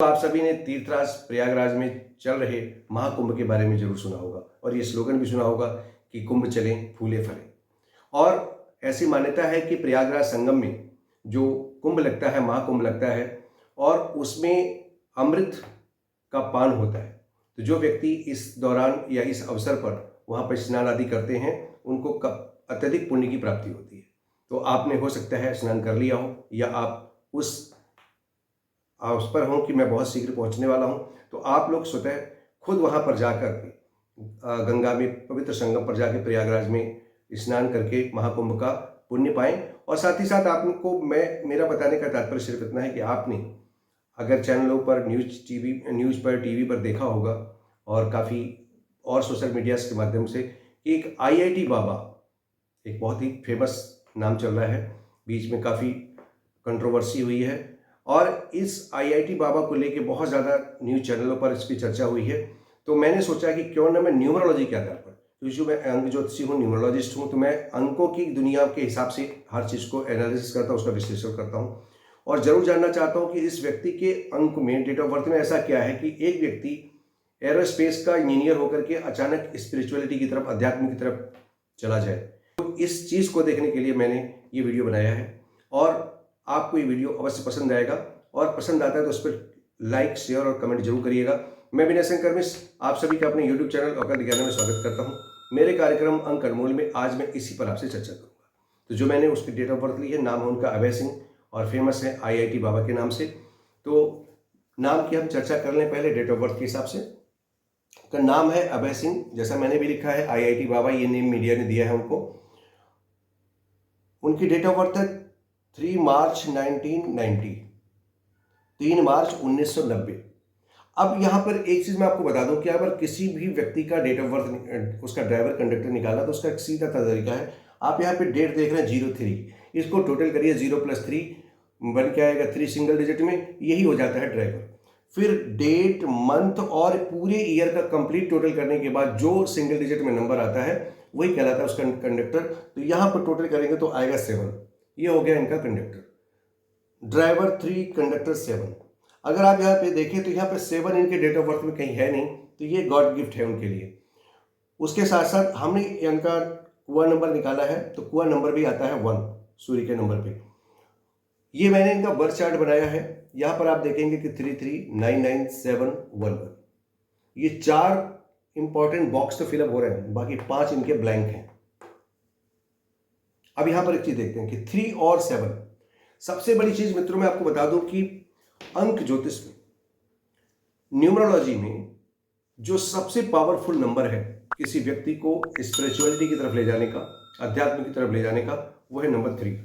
तो आप सभी ने तीर्थराज प्रयागराज में चल रहे महाकुंभ के बारे में जरूर सुना होगा और ये स्लोगन भी सुना होगा कि कुंभ चले फूले फले। और ऐसी मान्यता है कि प्रयागराज संगम में जो कुंभ लगता है, महाकुंभ लगता है और उसमें अमृत का पान होता है। तो जो व्यक्ति इस दौरान या इस अवसर पर वहाँ पर स्नान आदि करते हैं उनको अत्यधिक पुण्य की प्राप्ति होती है। तो आपने हो सकता है स्नान कर लिया हो या आप उस पर हों कि मैं बहुत शीघ्र पहुंचने वाला हूं, तो आप लोग स्वतः खुद वहां पर जाकर गंगा में पवित्र संगम पर जाकर प्रयागराज में स्नान करके महाकुंभ का पुण्य पाएं। और साथ ही साथ आपको मेरा बताने का तात्पर्य सिर्फ इतना है कि आपने अगर चैनलों पर न्यूज़ पर टीवी पर देखा होगा और काफ़ी और सोशल मीडिया के माध्यम से कि एक IIT बाबा, एक बहुत ही फेमस नाम चल रहा है, बीच में काफ़ी कंट्रोवर्सी हुई है और इस IIT बाबा को लेके बहुत ज़्यादा न्यूज़ चैनलों पर इसकी चर्चा हुई है। तो मैंने सोचा कि क्यों ना मैं न्यूमरोलॉजी के आधार पर, क्योंकि मैं अंक ज्योतिषी हूँ, न्यूमरोलॉजिस्ट हूँ, तो मैं अंकों की दुनिया के हिसाब से हर चीज़ को एनालिसिस करता हूँ, उसका विश्लेषण करता हूँ और ज़रूर जानना चाहता हूँ कि इस व्यक्ति के अंक में, डेट ऑफ बर्थ में ऐसा क्या है कि एक व्यक्ति एरोस्पेस का इंजीनियर होकर के अचानक स्पिरिचुअलिटी की तरफ, अध्यात्म की तरफ चला जाए। तो इस चीज़ को देखने के लिए मैंने ये वीडियो बनाया है और आपको ये वीडियो अवश्य पसंद आएगा और पसंद आता है तो उस पर लाइक, शेयर और कमेंट जरूर करिएगा। मैं विनय शंकर मिश्र आप सभी का अपने YouTube चैनल औकात ज्ञान में स्वागत करता हूँ। मेरे कार्यक्रम अंक अनमोल में आज मैं इसी पर आपसे चर्चा करूँगा। तो जो मैंने उसकी डेट ऑफ बर्थ ली है, नाम है उनका अभय सिंह और फेमस है IIT बाबा के नाम से। तो नाम की हम चर्चा कर लें पहले डेट ऑफ बर्थ के हिसाब से। उनका नाम है अभय सिंह, जैसा मैंने भी लिखा है IIT बाबा, ये नेम मीडिया ने दिया है उनको। उनकी डेट ऑफ बर्थ है 3 मार्च 1990, 3 मार्च 1990। अब यहाँ पर एक चीज़ मैं आपको बता दूं कि अगर किसी भी व्यक्ति का डेट ऑफ बर्थ, उसका ड्राइवर कंडक्टर निकाला तो उसका एक सीधा तरीका है। आप यहाँ पे डेट देख रहे हैं 03, इसको टोटल करिए 0 + 3 बन के आएगा 3 सिंगल डिजिट में, यही हो जाता है ड्राइवर। फिर डेट, मंथ और पूरे ईयर का कंप्लीट टोटल करने के बाद जो सिंगल डिजिट में नंबर आता है वही कहलाता है उसका कंडक्टर। तो यहाँ पर टोटल करेंगे तो आएगा 7। ये हो गया इनका कंडक्टर, ड्राइवर 3, कंडक्टर 7। अगर आप यहाँ पे देखें तो यहाँ पे 7 इनके डेट ऑफ बर्थ में कहीं है नहीं, तो ये गॉड गिफ्ट है उनके लिए। उसके साथ साथ हमने इनका कुआ नंबर निकाला है, तो कुआ नंबर भी आता है 1 सूर्य के नंबर पे। ये मैंने इनका बर्थ चार्ट बनाया है। यहाँ पर आप देखेंगे कि 33997111, ये 4 इंपॉर्टेंट बॉक्स तो फिलअप हो रहे हैं, बाकी 5 इनके ब्लैंक हैं। अब यहां पर एक चीज देखते हैं कि 3 और 7। सबसे बड़ी चीज मित्रों, मैं आपको बता दूं कि अंक ज्योतिष में, न्यूमरोलॉजी में जो सबसे पावरफुल नंबर है किसी व्यक्ति को स्पिरिचुअलिटी की तरफ ले जाने का, अध्यात्म की तरफ ले जाने का, वो है नंबर 3।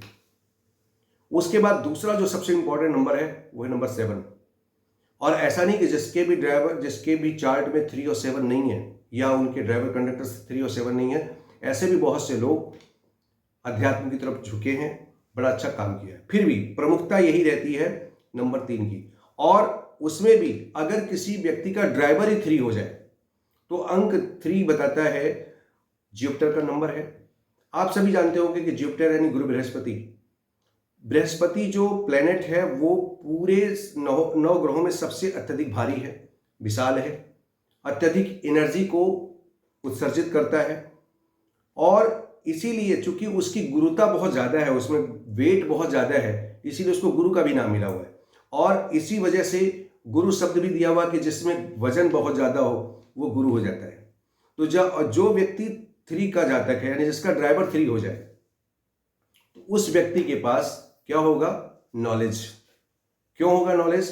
उसके बाद दूसरा जो सबसे इंपॉर्टेंट नंबर है वो है नंबर 7। और ऐसा नहीं कि जिसके भी चार्ट में 3 और 7 नहीं है या उनके ड्राइवर कंडक्टर 3 और 7 नहीं है, ऐसे भी बहुत से लोग अध्यात्म की तरफ झुके हैं, बड़ा अच्छा काम किया है। फिर भी प्रमुखता यही रहती है नंबर 3 की। और उसमें भी अगर किसी व्यक्ति का ड्राइवर ही 3 हो जाए तो अंक 3 बताता है जुपिटर का नंबर है। आप सभी जानते होंगे कि जुपिटर यानी गुरु बृहस्पति, बृहस्पति जो प्लेनेट है वो पूरे 9 ग्रहों में सबसे अत्यधिक भारी है, विशाल है, अत्यधिक एनर्जी को उत्सर्जित करता है और इसीलिए चूंकि उसकी गुरुता बहुत ज्यादा है, उसमें वेट बहुत ज्यादा है, इसीलिए उसको गुरु का भी नाम मिला हुआ है। और इसी वजह से गुरु शब्द भी दिया हुआ कि जिसमें वजन बहुत ज्यादा हो वो गुरु हो जाता है। तो जो व्यक्ति 3 का जातक है, यानी जिसका ड्राइवर 3 हो जाए, तो उस व्यक्ति के पास क्या होगा? नॉलेज। क्यों होगा नॉलेज?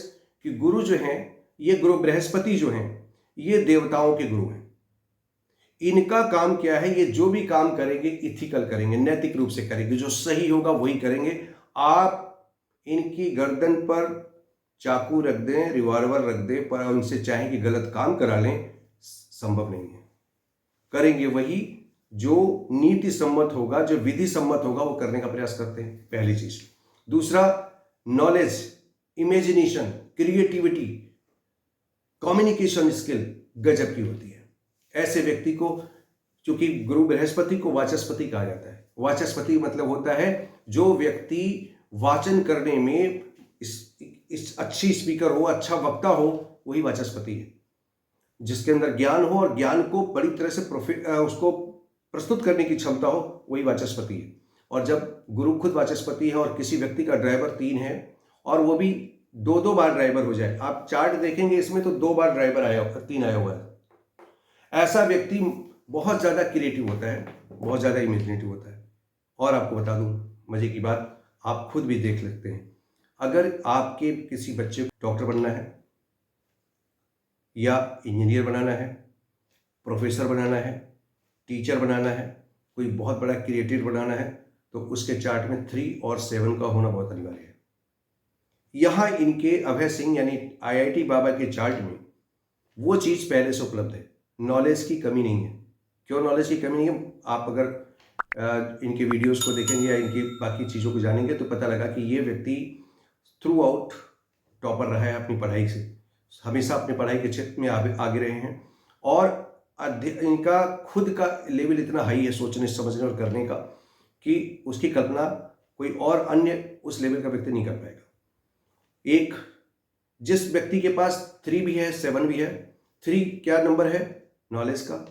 कि गुरु जो है, ये गुरु बृहस्पति जो है, ये देवताओं के गुरु हैं। इनका काम क्या है? ये जो भी काम करेंगे इथिकल करेंगे, नैतिक रूप से करेंगे, जो सही होगा वही करेंगे। आप इनकी गर्दन पर चाकू रख दें, रिवॉल्वर रख दें, पर उनसे चाहें कि गलत काम करा लें, संभव नहीं है। करेंगे वही जो नीति सम्मत होगा, जो विधि सम्मत होगा, वो करने का प्रयास करते हैं, पहली चीज। दूसरा, knowledge, imagination, creativity, communication skill गजब की होती है। ऐसे व्यक्ति को, चूंकि गुरु बृहस्पति को वाचस्पति कहा जाता है, वाचस्पति मतलब होता है जो व्यक्ति वाचन करने में इस अच्छी स्पीकर हो, अच्छा वक्ता हो, वही वाचस्पति है। जिसके अंदर ज्ञान हो और ज्ञान को बड़ी तरह से उसको प्रस्तुत करने की क्षमता हो, वही वाचस्पति है। और जब गुरु खुद वाचस्पति है और किसी व्यक्ति का ड्राइवर 3 है और वो भी 2-2 बार ड्राइवर हो जाए, आप चार्ट देखेंगे इसमें तो 2 बार ड्राइवर आया होगा, 3 आया हुआ है, ऐसा व्यक्ति बहुत ज़्यादा क्रिएटिव होता है, बहुत ज़्यादा इमेजिनेटिव होता है। और आपको बता दूं मजे की बात, आप खुद भी देख सकते हैं, अगर आपके किसी बच्चे को डॉक्टर बनना है या इंजीनियर बनाना है, प्रोफेसर बनाना है, टीचर बनाना है, कोई बहुत बड़ा क्रिएटिव बनाना है, तो उसके चार्ट में 3 और 7 का होना बहुत अनिवार्य है। यहाँ इनके अभय सिंह यानी IIT बाबा के चार्ट में वो चीज़ पहले से उपलब्ध है, नॉलेज की कमी नहीं है। क्यों नॉलेज की कमी नहीं है? आप अगर इनके वीडियोस को देखेंगे या इनकी बाकी चीज़ों को जानेंगे तो पता लगा कि ये व्यक्ति थ्रू आउट टॉपर रहा है अपनी पढ़ाई से, हमेशा अपनी पढ़ाई के क्षेत्र में आगे रहे हैं और इनका खुद का लेवल इतना हाई है सोचने समझने और करने का कि उसकी कल्पना कोई और अन्य उस लेवल का व्यक्ति नहीं कर पाएगा। एक जिस व्यक्ति के पास 3 भी है 7 भी है, 3 क्या नंबर है? नॉलेज का।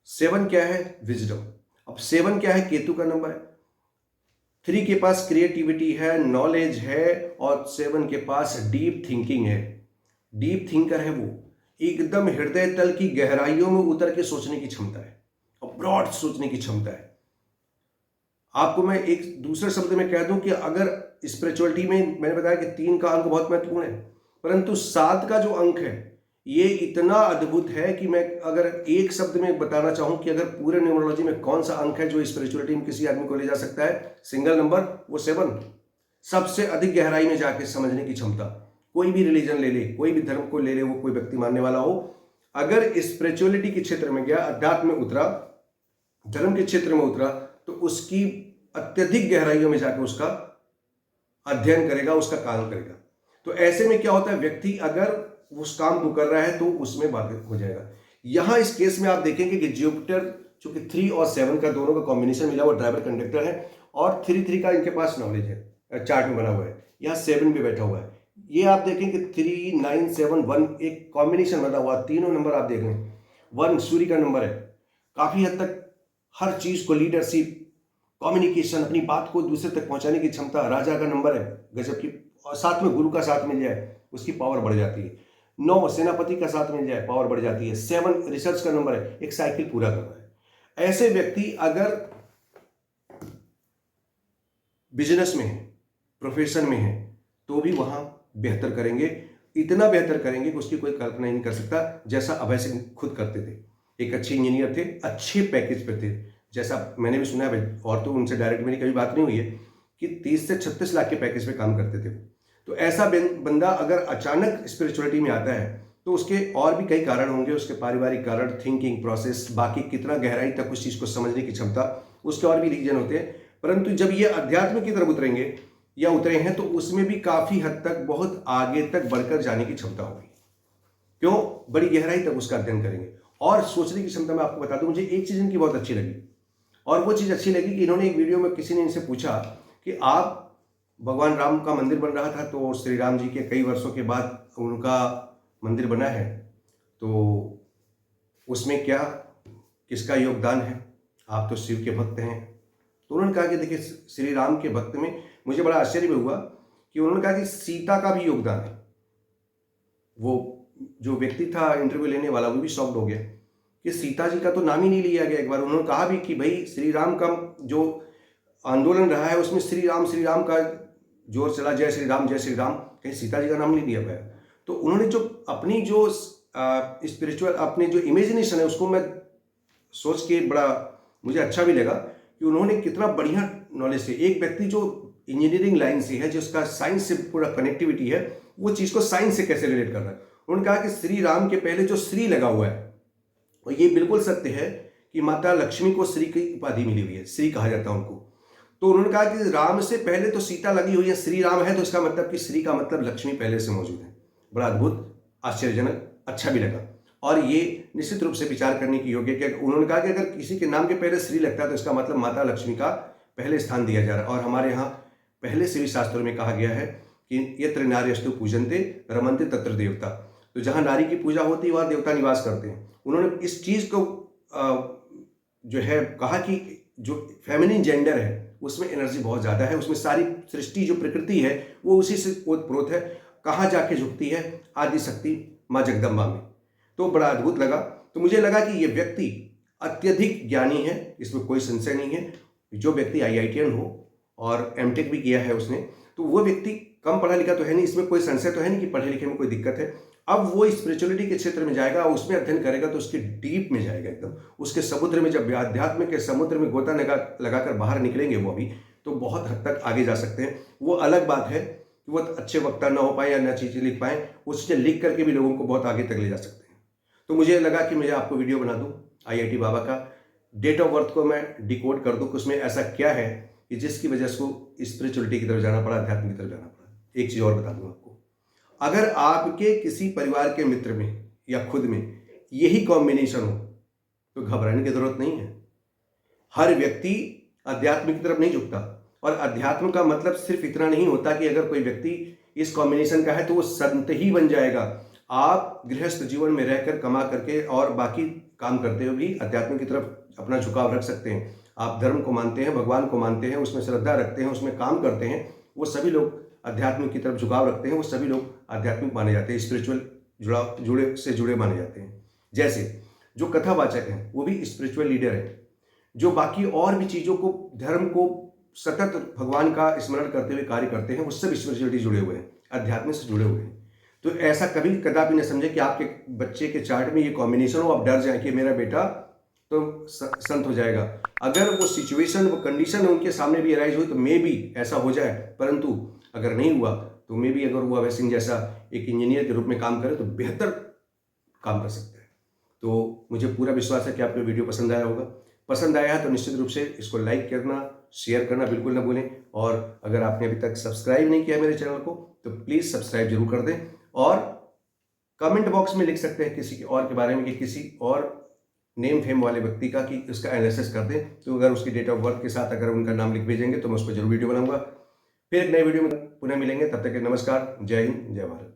7 क्या है? विजडम। अब 7 क्या है? केतु का नंबर है। 3 के पास क्रिएटिविटी है, नॉलेज है और 7 के पास डीप थिंकिंग है। डीप थिंकर है वो, एकदम हृदय तल की गहराइयों में उतर के सोचने की क्षमता है और ब्रॉड सोचने की क्षमता है। आपको मैं एक दूसरे शब्द में कह दूं कि अगर स्पिरिचुअलिटी में मैंने बताया कि 3 का अंक बहुत महत्वपूर्ण है, परंतु 7 का जो अंक है ये इतना अद्भुत है कि मैं अगर एक शब्द में बताना चाहूं कि अगर पूरे न्यूमरोलॉजी में कौन सा अंक है जो स्पिरिचुअलिटी में किसी आदमी को ले जा सकता है, सिंगल नंबर, वो 7। सबसे अधिक गहराई में जाके समझने की क्षमता। कोई भी रिलीजन ले ले, कोई भी धर्म को ले ले, वो कोई व्यक्ति मानने वाला हो, अगर स्पिरिचुअलिटी के क्षेत्र में गया, अध्यात्म में उतरा, धर्म के क्षेत्र में उतरा, तो उसकी अत्यधिक गहराइयों में जाकर उसका अध्ययन करेगा, उसका काम करेगा। तो ऐसे में क्या होता है, व्यक्ति अगर उस काम को कर रहा है तो उसमें बाधित हो जाएगा। यहां इस केस में आप देखेंगे कि जुपिटर जो कि 3 और 7 का दोनों का कॉम्बिनेशन मिला हुआ ड्राइवर कंडक्टर है और 3 का इनके पास नॉलेज है, चार्ट में बना हुआ है। यहाँ 7 भी बैठा हुआ है। ये आप देखें कि 3, 9, 7, 1 एक कॉम्बिनेशन बना हुआ, तीनों नंबर आप देख लें। 1 सूर्य का नंबर है, काफी हद तक हर चीज को लीडरशिप, कम्युनिकेशन, अपनी बात को दूसरे तक पहुंचाने की क्षमता। राजा का नंबर है, गजब की, और साथ में गुरु का साथ मिल जाए उसकी पावर बढ़ जाती है। 9 सेनापति का साथ मिल जाए, पावर बढ़ जाती है। 7 रिसर्च का नंबर है, एक साइकिल पूरा कर रहा है। ऐसे व्यक्ति अगर बिजनेस में है, प्रोफेशन में है, तो भी वहां बेहतर करेंगे, इतना बेहतर करेंगे कि उसकी कोई कल्पना ही नहीं कर सकता, जैसा अभय सिंह खुद करते थे। एक अच्छे इंजीनियर थे, अच्छे पैकेज पे थे, जैसा मैंने भी सुना है, और तो उनसे डायरेक्ट मेरी कभी बात नहीं हुई है, कि 30 से 36 लाख के पैकेज पे काम करते थे। तो ऐसा बंदा अगर अचानक स्पिरिचुअलिटी में आता है तो उसके और भी कई कारण होंगे, उसके पारिवारिक कारण, थिंकिंग प्रोसेस, बाकी कितना गहराई तक उस चीज़ को समझने की क्षमता, उसके और भी रीजन होते हैं। परंतु जब ये अध्यात्म की तरफ उतरेंगे या उतरे हैं तो उसमें भी काफ़ी हद तक बहुत आगे तक बढ़कर जाने की क्षमता होगी। क्यों? बड़ी गहराई तक उसका अध्ययन करेंगे और सोचने की क्षमता। मैं आपको बता दूं, मुझे एक चीज़ इनकी बहुत अच्छी लगी, और वो चीज़ अच्छी लगी कि इन्होंने एक वीडियो में किसी ने इनसे पूछा कि आप, भगवान राम का मंदिर बन रहा था तो श्री राम जी के कई वर्षों के बाद उनका मंदिर बना है, तो उसमें क्या किसका योगदान है? आप तो शिव के भक्त हैं। तो उन्होंने कहा कि देखिए, श्री राम के भक्त में मुझे बड़ा आश्चर्य भी हुआ कि उन्होंने कहा कि सीता का भी योगदान है। वो जो व्यक्ति था इंटरव्यू लेने वाला, वो भी शॉक्ड हो गया कि सीता जी का तो नाम ही नहीं लिया गया। एक बार उन्होंने कहा भी कि भाई श्री राम का जो आंदोलन रहा है उसमें श्री राम का जोर चला, जय श्री राम जय श्री राम, कहीं सीता जी का नाम नहीं लिया गया। तो उन्होंने जो अपनी जो स्पिरिचुअल अपनी जो इमेजिनेशन है उसको मैं सोच के बड़ा मुझे अच्छा भी लगा कि उन्होंने कितना बढ़िया नॉलेज से, एक व्यक्ति जो इंजीनियरिंग लाइन से है, जिसका साइंस से पूरा कनेक्टिविटी है, वो चीज़ को साइंस से कैसे रिलेट कर रहा है। उन्होंने कहा कि श्री राम के पहले जो श्री लगा हुआ है, और ये बिल्कुल सत्य है कि माता लक्ष्मी को श्री की उपाधि मिली हुई है, श्री कहा जाता है उनको। तो उन्होंने कहा कि राम से पहले तो सीता लगी हुई है, श्री राम है, तो इसका मतलब कि श्री का मतलब लक्ष्मी पहले से मौजूद है। बड़ा अद्भुत, आश्चर्यजनक, अच्छा भी लगा, और ये निश्चित रूप से विचार करने की योग्य है। उन्होंने कहा कि अगर किसी के नाम के पहले श्री लगता है तो इसका मतलब माता लक्ष्मी का पहले स्थान दिया जा रहा है। और हमारे यहाँ पहले से भी शास्त्रों में कहा गया है कि यत्र नार्यस्तु पूजन्ते रमन्ते तत्र देवता। तो जहाँ नारी की पूजा होती है वहाँ देवता निवास करते हैं। उन्होंने इस चीज़ को जो है कहा कि जो फेमिनिन जेंडर है उसमें एनर्जी बहुत ज़्यादा है, उसमें सारी सृष्टि जो प्रकृति है वो उसी से ओतप्रोत है। कहाँ जाके झुकती है? आदि शक्ति माँ जगदम्बा में। तो बड़ा अद्भुत लगा। तो मुझे लगा कि ये व्यक्ति अत्यधिक ज्ञानी है, इसमें कोई संशय नहीं है। जो व्यक्ति IITian हो और MTech भी किया है उसने, तो वो व्यक्ति कम पढ़ा लिखा तो है नहीं, इसमें कोई संशय तो है नहीं कि पढ़े लिखे में कोई दिक्कत है। अब वो स्पिरिचुअलिटी के क्षेत्र में जाएगा, उसमें अध्ययन करेगा तो उसके डीप में जाएगा एकदम, उसके समुद्र में। जब अध्यात्म के समुद्र में गोता लगाकर बाहर निकलेंगे वो अभी, तो बहुत हद तक आगे जा सकते हैं। वो अलग बात है कि वो अच्छे वक्ता ना हो पाए या ना चीज़ें लिख पाएँ, उस चीज़ें लिख करके भी लोगों को बहुत आगे तक ले जा सकते हैं। तो मुझे लगा कि मैं आपको वीडियो बना दूँ IIT बाबा का, डेट ऑफ बर्थ को मैं डिकोड कर दूँ कि उसमें ऐसा क्या है कि जिसकी वजह से उसको स्पिरिचुअलिटी की तरफ जाना पड़ा, अध्यात्म की तरफ जाना पड़ा। एक चीज़ और बता दूँ आपको, अगर आपके किसी परिवार के मित्र में या खुद में यही कॉम्बिनेशन हो तो घबराने की जरूरत नहीं है। हर व्यक्ति अध्यात्म की तरफ नहीं झुकता, और अध्यात्म का मतलब सिर्फ इतना नहीं होता कि अगर कोई व्यक्ति इस कॉम्बिनेशन का है तो वो संत ही बन जाएगा। आप गृहस्थ जीवन में रहकर कमा करके और बाकी काम करते हुए भी अध्यात्म की तरफ अपना झुकाव रख सकते हैं। आप धर्म को मानते हैं, भगवान को मानते हैं, उसमें श्रद्धा रखते हैं, उसमें काम करते हैं, वो सभी लोग अध्यात्म की तरफ झुकाव रखते हैं, वो सभी लोग आध्यात्मिक माने जाते हैं, स्पिरिचुअल जुड़े माने जाते हैं। जैसे जो कथावाचक हैं वो भी स्पिरिचुअल लीडर हैं, जो बाकी और भी चीज़ों को, धर्म को सतत भगवान का स्मरण करते हुए कार्य करते हैं, वो सब स्पिरिचुअलिटी जुड़े हुए हैं, अध्यात्म से जुड़े हुए हैं। तो ऐसा कभी कदापि न समझे कि आपके बच्चे के चार्ट में ये कॉम्बिनेशन हो, आप डर जाए कि मेरा बेटा तो संत हो जाएगा। अगर वो सिचुएशन, वो कंडीशन उनके सामने भी अराइज हुई तो मे भी ऐसा हो जाए, परंतु अगर नहीं हुआ तो मे भी अगर वो अभय सिंह जैसा एक इंजीनियर के रूप में काम करे तो बेहतर काम कर सकता है। तो मुझे पूरा विश्वास है कि आपको वीडियो पसंद आया होगा। पसंद आया है तो निश्चित रूप से इसको लाइक करना, शेयर करना बिल्कुल ना भूलें, और अगर आपने अभी तक सब्सक्राइब नहीं किया मेरे चैनल को तो प्लीज़ सब्सक्राइब जरूर कर दें, और कमेंट बॉक्स में लिख सकते हैं किसी और के बारे में कि किसी और नेम फेम वाले व्यक्ति का, कि उसका एनालिसिस कर दें। तो अगर उसकी डेट ऑफ बर्थ के साथ अगर उनका नाम लिख भेजेंगे तो मैं उस पर जरूर वीडियो बनाऊंगा। फिर एक नए वीडियो में पुनः मिलेंगे, तब तक के नमस्कार, जय हिंद, जय भारत।